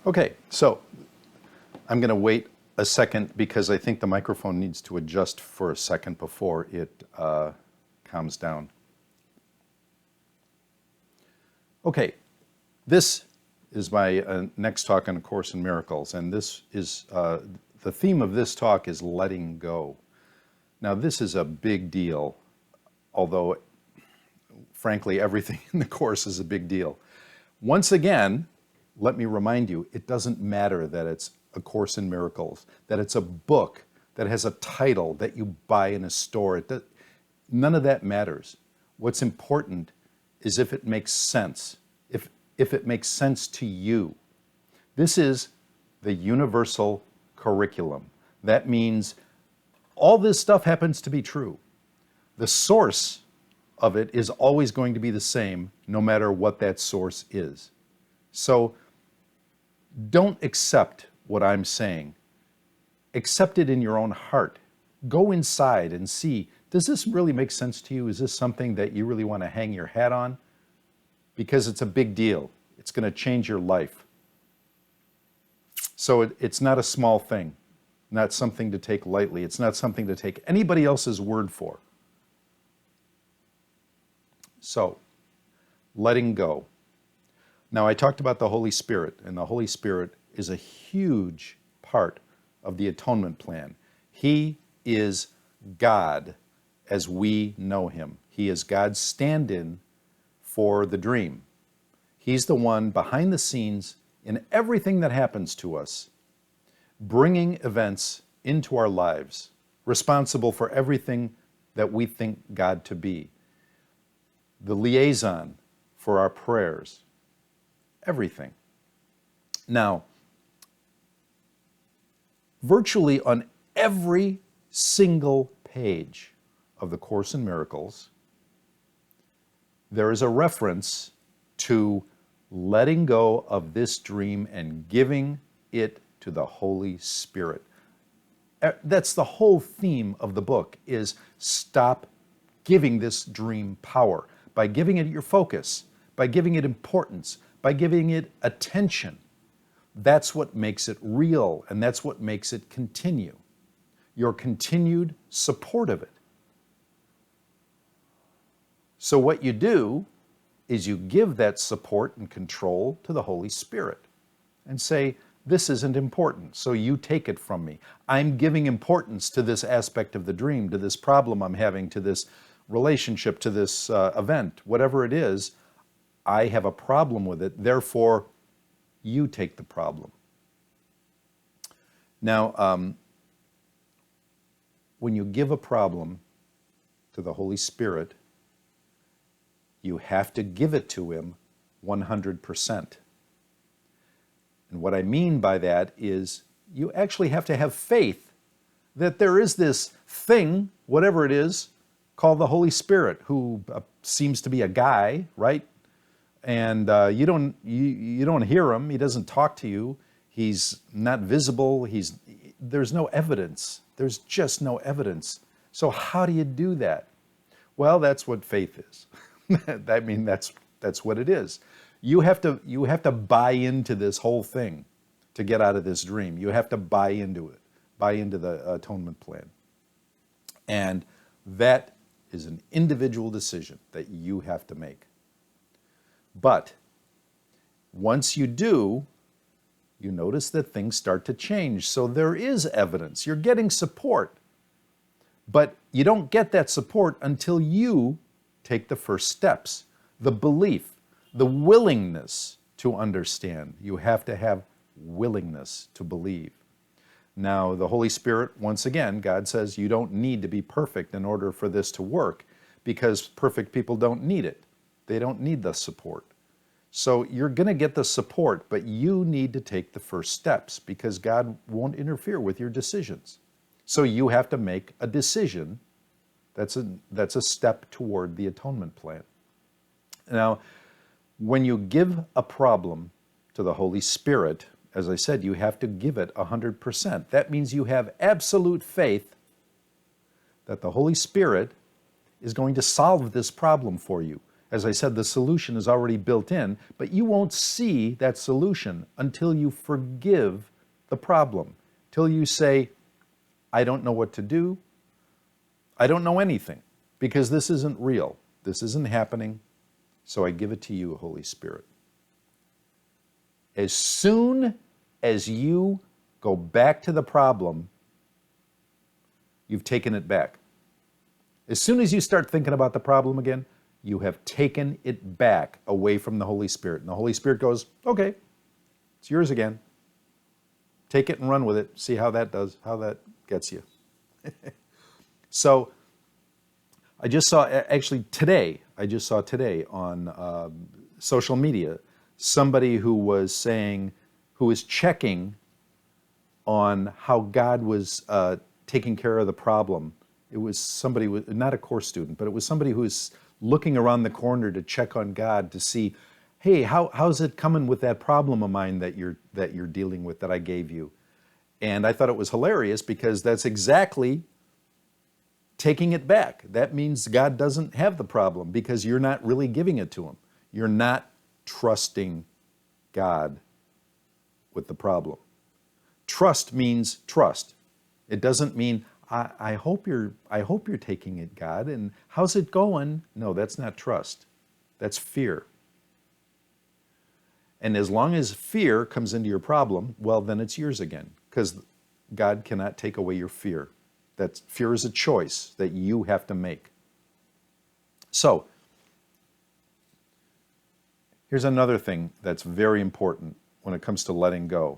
Okay, so I'm going to wait a second because I think the microphone needs to adjust for a second before it calms down. Okay, this is my next talk on A Course in Miracles, and this is the theme of this talk is letting go. Now, this is a big deal, although, frankly, everything in the Course is a big deal. Once again, let me remind you, it doesn't matter that it's A Course in Miracles, that it's a book that has a title that you buy in a store. None of that matters. What's important is if it makes sense, if it makes sense to you. This is the universal curriculum. That means all this stuff happens to be true. The source of it is always going to be the same, no matter what that source is. So don't accept what I'm saying. Accept it in your own heart. Go inside and see, does this really make sense to you? Is this something that you really want to hang your hat on? Because it's a big deal. It's going to change your life. So it's not a small thing, not something to take lightly. It's not something to take anybody else's word for. So, letting go. Now, I talked about the Holy Spirit, and the Holy Spirit is a huge part of the atonement plan. He is God as we know him. He is God's stand-in for the dream. He's the one behind the scenes in everything that happens to us, bringing events into our lives, responsible for everything that we think God to be, the liaison for our prayers, everything. Now, virtually on every single page of the Course in Miracles, there is a reference to letting go of this dream and giving it to the Holy Spirit. That's the whole theme of the book, is stop giving this dream power. By giving it your focus, by giving it importance, by giving it attention, that's what makes it real, and that's what makes it continue. Your continued support of it. So what you do is you give that support and control to the Holy Spirit and say, this isn't important, so you take it from me. I'm giving importance to this aspect of the dream, to this problem I'm having, to this relationship, to this event, whatever it is. I have a problem with it, therefore you take the problem. Now, when you give a problem to the Holy Spirit, you have to give it to him 100%. And what I mean by that is you actually have to have faith that there is this thing, whatever it is, called the Holy Spirit, who seems to be a guy, right? And you don't hear him. He doesn't talk to you. He's not visible. There's no evidence. There's just no evidence. So how do you do that? Well, that's what faith is. I mean, that's what it is. You have to buy into this whole thing to get out of this dream. You have to buy into it, buy into the atonement plan. And that is an individual decision that you have to make. But once you do, you notice that things start to change. So there is evidence. You're getting support. But you don't get that support until you take the first steps, the belief, the willingness to understand. You have to have willingness to believe. Now, the Holy Spirit, once again, God says you don't need to be perfect in order for this to work, because perfect people don't need it. They don't need the support. So you're going to get the support, but you need to take the first steps, because God won't interfere with your decisions. So you have to make a decision. That's a step toward the atonement plan. Now, when you give a problem to the Holy Spirit, as I said, you have to give it 100%. That means you have absolute faith that the Holy Spirit is going to solve this problem for you. As I said, the solution is already built in, but you won't see that solution until you forgive the problem, till you say, I don't know what to do. I don't know anything because this isn't real. This isn't happening. So I give it to you, Holy Spirit. As soon as you go back to the problem, you've taken it back. As soon as you start thinking about the problem again, you have taken it back away from the Holy Spirit. And the Holy Spirit goes, okay, it's yours again. Take it and run with it. See how that does, how that gets you. So I just saw, actually today, on social media, somebody who was saying, who was checking on how God was taking care of the problem. It was somebody, not a course student, but it was somebody who was looking around the corner to check on God to see, hey, how's it coming with that problem of mine that you're dealing with that I gave you? And I thought it was hilarious because that's exactly taking it back. That means God doesn't have the problem because you're not really giving it to him. You're not trusting God with the problem. Trust means trust. It doesn't mean I hope you're taking it, God, and how's it going? No, that's not trust. That's fear. And as long as fear comes into your problem, well, then it's yours again, because God cannot take away your fear. That fear is a choice that you have to make. So, here's another thing that's very important when it comes to letting go.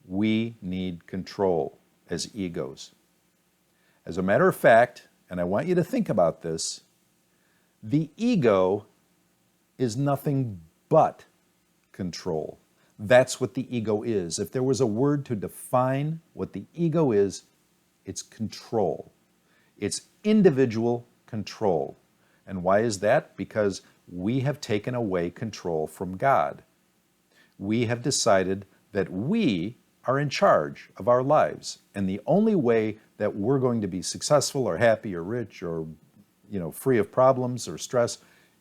We need control as egos. As a matter of fact, and I want you to think about this, the ego is nothing but control. That's what the ego is. If there was a word to define what the ego is, it's control. It's individual control. And why is that? Because we have taken away control from God. We have decided that we are in charge of our lives. And the only way that we're going to be successful or happy or rich or, free of problems or stress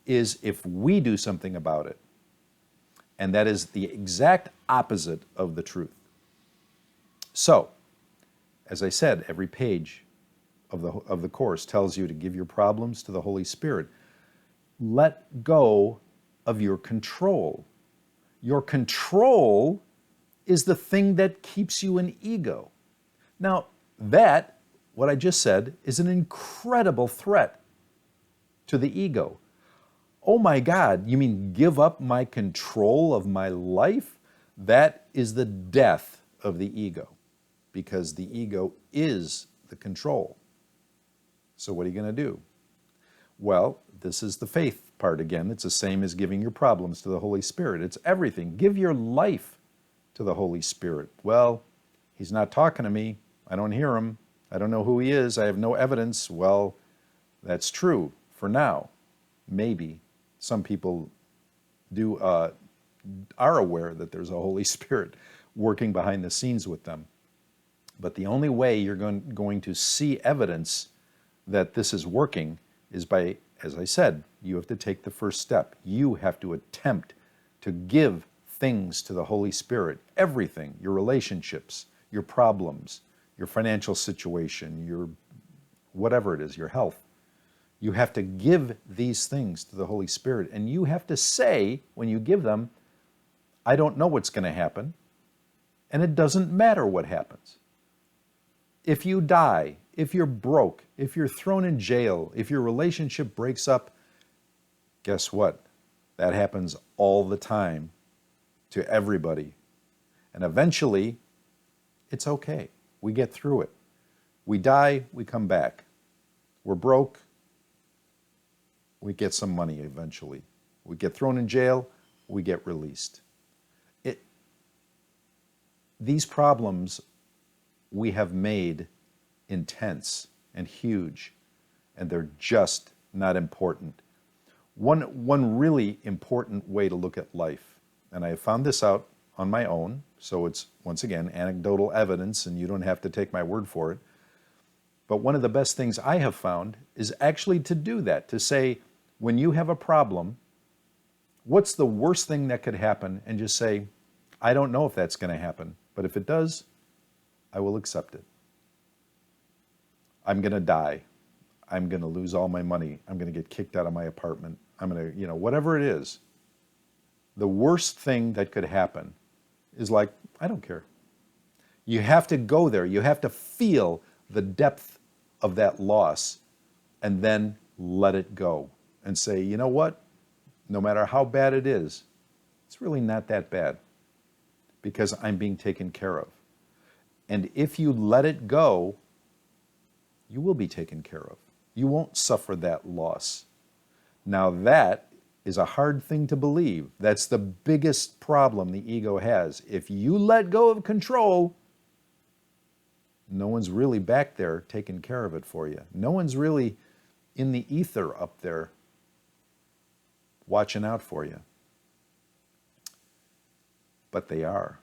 is if we do something about it. And that is the exact opposite of the truth. So, as I said, every page of the course tells you to give your problems to the Holy Spirit. Let go of your control. Your control is the thing that keeps you in ego. Now, that, what I just said, is an incredible threat to the ego. Oh my God, you mean give up my control of my life? That is the death of the ego, because the ego is the control. So what are you going to do? Well, this is the faith part again. It's the same as giving your problems to the Holy Spirit. It's everything. Give your life to the Holy Spirit. Well, he's not talking to me. I don't hear him. I don't know who he is. I have no evidence. Well, that's true for now. Maybe some people are aware that there's a Holy Spirit working behind the scenes with them. But the only way you're going to see evidence that this is working is by, as I said, you have to take the first step. You have to attempt to give things to the Holy Spirit, everything, your relationships, your problems, your financial situation, your whatever it is, your health. You have to give these things to the Holy Spirit, and you have to say, when you give them, I don't know what's going to happen, and it doesn't matter what happens. If you die, if you're broke, if you're thrown in jail, if your relationship breaks up, guess what? That happens all the time to everybody. And eventually, it's okay. We get through it. We die, we come back. We're broke, we get some money eventually. We get thrown in jail, we get released. These problems we have made intense and huge, and they're just not important. One really important way to look at life, and I found this out on my own, so it's, once again, anecdotal evidence, and you don't have to take my word for it, but one of the best things I have found is actually to do that, to say, When you have a problem, what's the worst thing that could happen? And just say, I don't know if that's going to happen, but if it does, I will accept it. I'm going to die. I'm going to lose all my money. I'm going to get kicked out of my apartment. I'm going to, whatever it is. The worst thing that could happen is like, I don't care. You have to go there. You have to feel the depth of that loss and then let it go and say, you know what? No matter how bad it is, it's really not that bad because I'm being taken care of. And if you let it go, you will be taken care of. You won't suffer that loss. Now that is a hard thing to believe. That's the biggest problem the ego has. If you let go of control, no one's really back there taking care of it for you. No one's really in the ether up there watching out for you. But they are.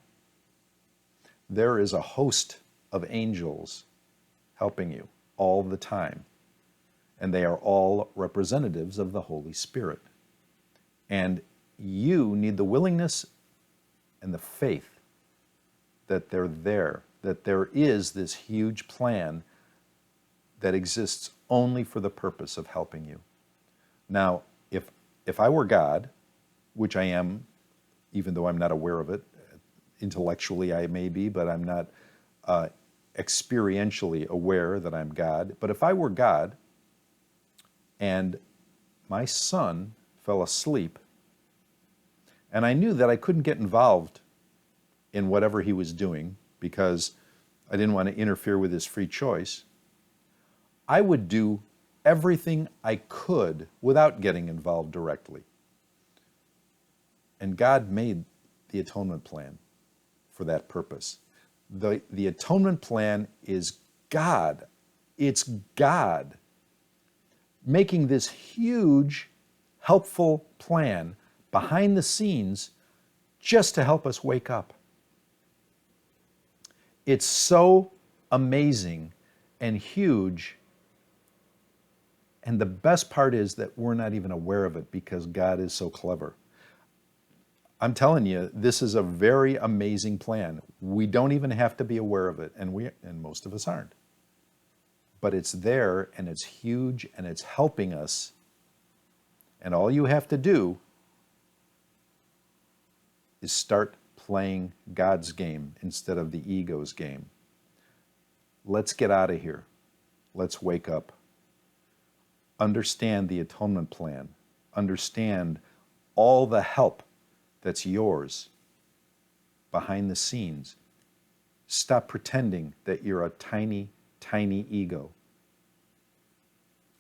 There is a host of angels helping you all the time. And they are all representatives of the Holy Spirit. And you need the willingness and the faith that they're there, that there is this huge plan that exists only for the purpose of helping you. Now, if I were God, which I am, even though I'm not aware of it, intellectually I may be, but I'm not experientially aware that I'm God. But if I were God and my son fell asleep and I knew that I couldn't get involved in whatever he was doing because I didn't want to interfere with his free choice, I would do everything I could without getting involved directly. And God made the atonement plan for that purpose. The atonement plan is God. It's God making this huge, helpful plan behind the scenes just to help us wake up. It's so amazing and huge. And the best part is that we're not even aware of it because God is so clever. I'm telling you, this is a very amazing plan. We don't even have to be aware of it, and most of us aren't. But it's there, and it's huge, and it's helping us. And all you have to do is start playing God's game instead of the ego's game. Let's get out of here. Let's wake up. Understand the atonement plan. Understand all the help that's yours behind the scenes. Stop pretending that you're a tiny, tiny ego,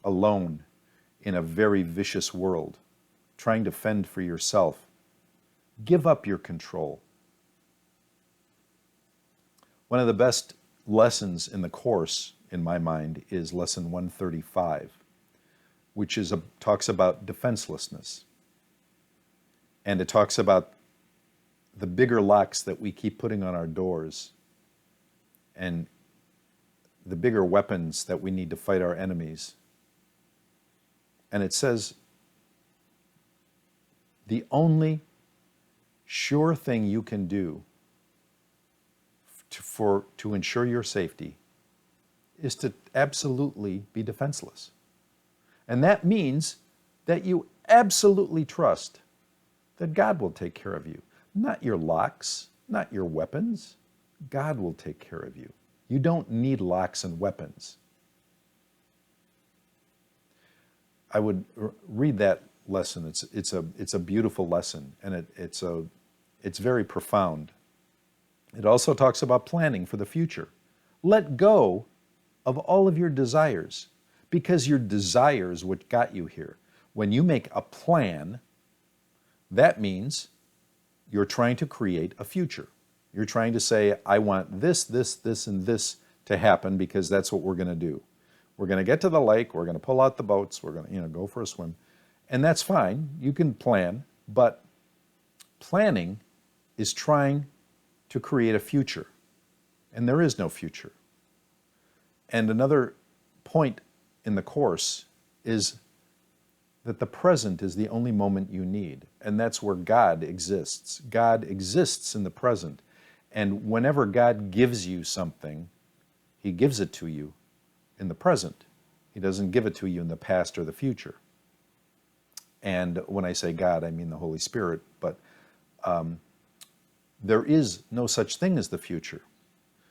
alone in a very vicious world, trying to fend for yourself. Give up your control. One of the best lessons in the course, in my mind, is lesson 135, which talks about defenselessness. And it talks about the bigger locks that we keep putting on our doors and the bigger weapons that we need to fight our enemies. And it says, the only sure thing you can do to ensure your safety is to absolutely be defenseless. And that means that you absolutely trust that God will take care of you. Not your locks, not your weapons. God will take care of you. You don't need locks and weapons. I would read that lesson. It's a beautiful lesson, and it's very profound. It also talks about planning for the future. Let go of all of your desires, because your desires what got you here. When you make a plan, that means you're trying to create a future. You're trying to say, I want this, this, this, and this to happen because that's what we're going to do. We're going to get to the lake, we're going to pull out the boats, we're going to go for a swim. And that's fine. You can plan, but planning is trying to create a future. And there is no future. And another point in the course is that the present is the only moment you need, and that's where God exists. God exists in the present, and whenever God gives you something, He gives it to you in the present. He doesn't give it to you in the past or the future. And when I say God, I mean the Holy Spirit, but there is no such thing as the future.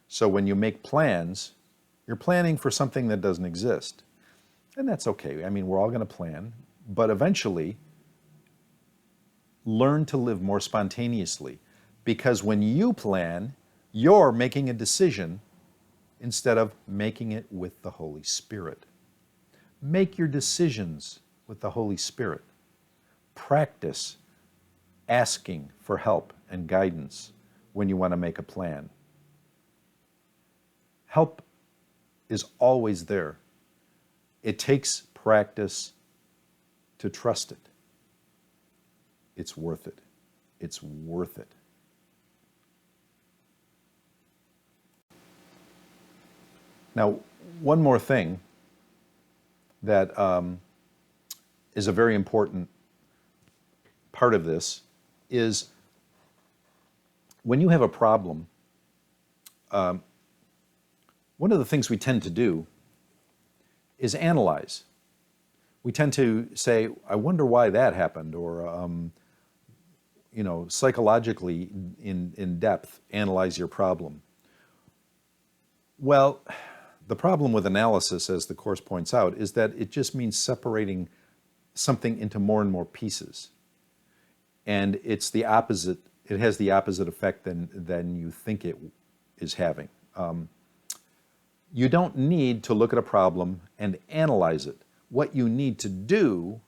So when you make plans, you're planning for something that doesn't exist. And that's okay. I mean, we're all going to plan, but eventually learn to live more spontaneously, because when you plan, you're making a decision instead of making it with the Holy Spirit. Make your decisions with the Holy Spirit. Practice asking for help and guidance when you want to make a plan. Help is always there. It takes practice to trust it. It's worth it. It's worth it. Now, one more thing that is a very important part of this is when you have a problem, one of the things we tend to do is analyze. We tend to say, I wonder why that happened, or, psychologically in depth, analyze your problem. Well, the problem with analysis, as the Course points out, is that it just means separating something into more and more pieces. And it's the opposite, it has the opposite effect than you think it is having. You don't need to look at a problem and analyze it. What you need to do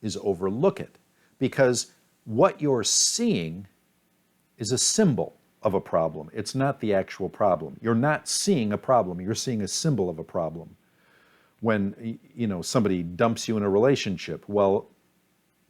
is overlook it, because what you're seeing is a symbol of a problem. It's not the actual problem. You're not seeing a problem. You're seeing a symbol of a problem. When, somebody dumps you in a relationship, well,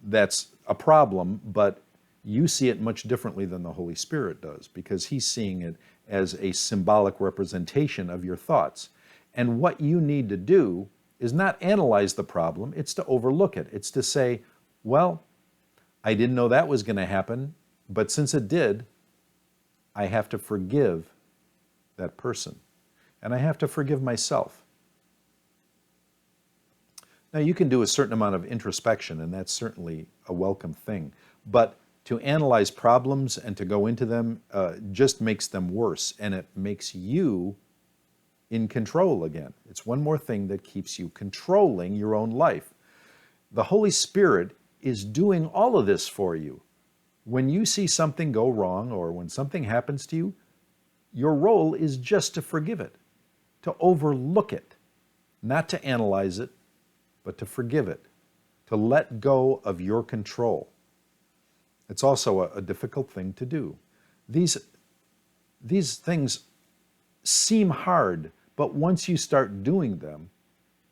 that's a problem, but you see it much differently than the Holy Spirit does, because He's seeing it as a symbolic representation of your thoughts. And what you need to do is not analyze the problem, it's to overlook it. It's to say, well, I didn't know that was going to happen, but since it did, I have to forgive that person. And I have to forgive myself. Now, you can do a certain amount of introspection, and that's certainly a welcome thing. But to analyze problems and to go into them just makes them worse, and it makes you in control again. It's one more thing that keeps you controlling your own life. The Holy Spirit is doing all of this for you. When you see something go wrong or when something happens to you, your role is just to forgive it, to overlook it, not to analyze it, but to forgive it, to let go of your control. It's also a difficult thing to do. These things seem hard, but once you start doing them,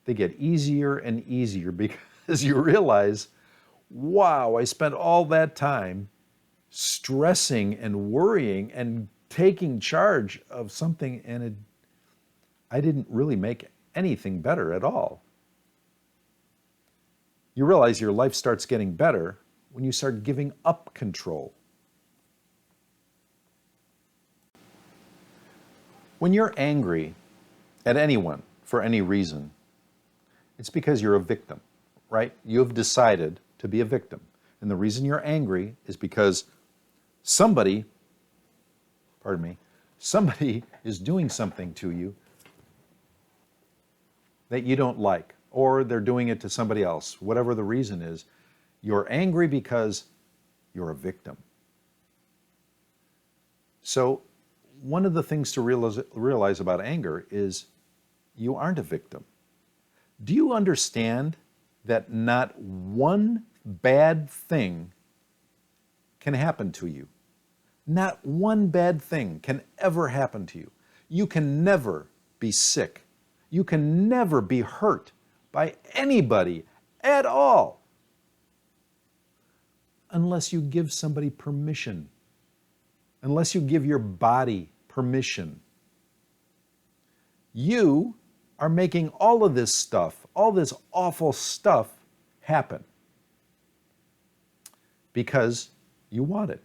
they get easier and easier, because you realize, wow, I spent all that time stressing and worrying and taking charge of something, and I didn't really make anything better at all. You realize your life starts getting better when you start giving up control. When you're angry at anyone for any reason, it's because you're a victim, right? You've decided to be a victim. And the reason you're angry is because somebody is doing something to you that you don't like, or they're doing it to somebody else. Whatever the reason is, you're angry because you're a victim. So one of the things to realize about anger is you aren't a victim. Do you understand that not one bad thing can happen to you? Not one bad thing can ever happen to you. You can never be sick. You can never be hurt by anybody at all, unless you give somebody permission, unless you give your body permission. You are making all of this stuff, all this awful stuff happen. because you want it.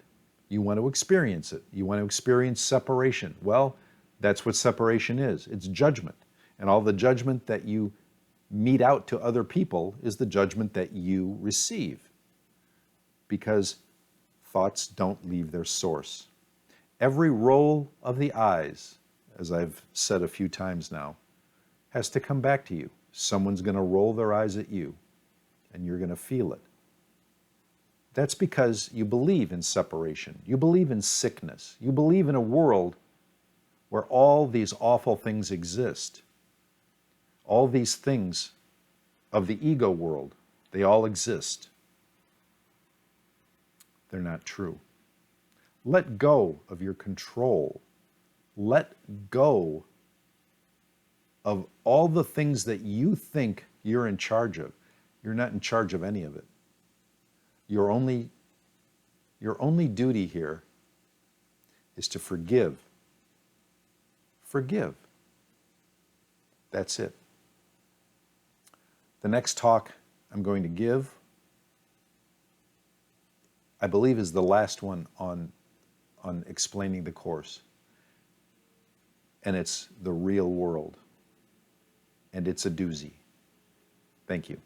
You want to experience it. You want to experience separation. Well, that's what separation is. It's judgment. And all the judgment that you mete out to other people is the judgment that you receive, because thoughts don't leave their source. Every roll of the eyes, as I've said a few times now, has to come back to you. Someone's going to roll their eyes at you, and you're going to feel it. That's because you believe in separation. You believe in sickness. You believe in a world where all these awful things exist. All these things of the ego world, they all exist. They're not true. Let go of your control. Let go of all the things that you think you're in charge of. You're not in charge of any of it. Your only duty here is to forgive. Forgive. That's it. The next talk I'm going to give, I believe, is the last one on explaining the Course. And it's the real world. And it's a doozy. Thank you.